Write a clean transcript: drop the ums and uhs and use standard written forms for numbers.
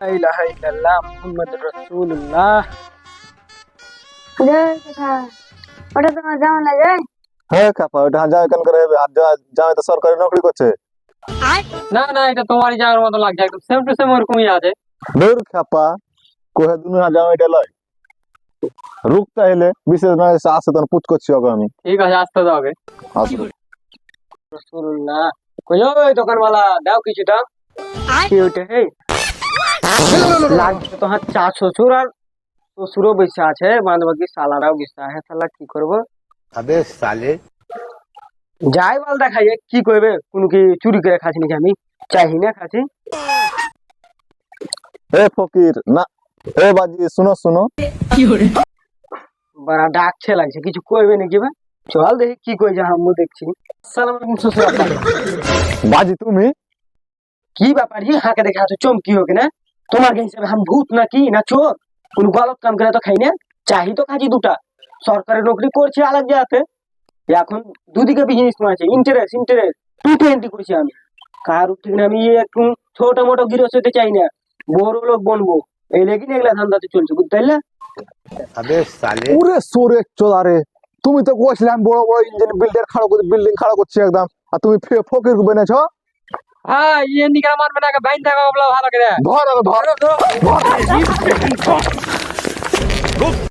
লা ইলাহা ইল্লাল্লাহ মুহাম্মাদুর রাসূলুল্লাহ। ওটা তোমার যেমন লাগে। হ্যাঁ কাপা ওটা হাজার কেন করে হবে? হাত যাওয়া তো সরকারি নকরি করছে। না না, এটা তোমারই যাওয়ার মতো লাগছে, একদম সেম টু সেম ওরকমই আছে। দূর খাপা কোহে দুনো হাজার এটা লয় রুক তাইলে বিশেষ নয় আসে তখন পুত করছি ওকে আমি ঠিক আছে, আসতে দাও আগে। আসবো। রাসূলুল্লাহ কই ওই দোকানওয়ালা, দাও কিছুটা। কি ওইটা হে লাগছে তো? হ্যাঁ, চা শ্বশুর আর শ্বশুরও বসে আছে, বাদ বাকি সালারাও বসে আছে। শালা কি করবো? আবে সালে যাই বল দেখাই কি করবে, কোনো কি চুরি করে খাচ্ছি নাকি? আমি চাই না খাচ্ছি। এ ফকির না, এ বাজি শুনো শুনো। বড় ডাকছে লাগছে, কিছু করবে নাকি? বা চল দেখি কি কই, যা আম্মু দেখছি। আসসালামু আলাইকুম শ্বশুর আব্বা। বাজি তুমি কি ব্যাপার, ये হাঁকে দেখে আছো চমকি হোক না? তোমার কে হিসাবে हम ভূত নাকি না চোর? কোন গলত কাম করে তো খাই না, চাহি তো খাজি দুটা। সরকারি নকরি করছি আলাদা জাতে, এখন দুদিকে বিজনেস আছে, ইন্টারেস্ট ইন্টারেস্ট 220 করছি আমি। কার ঠিক না, আমি একটু ছোট মোটো গৃহস্থ হতে চাই না, বড় লোক বনবো। এই লেগে এগুলা ধান্দাতে চলছে, বুঝতে পারলে? ওরে সোরে চোদারে, তুমি তো কইছিলাম বড় বড় ইঞ্জিন বিল্ডিং খাড়া করছি একদম, আর তুমি ফকির বেনেছো। হ্যাঁ, ইয়ে নিকা মারবে না, বাইন থাকা ভালো করে। ধর ধর ধর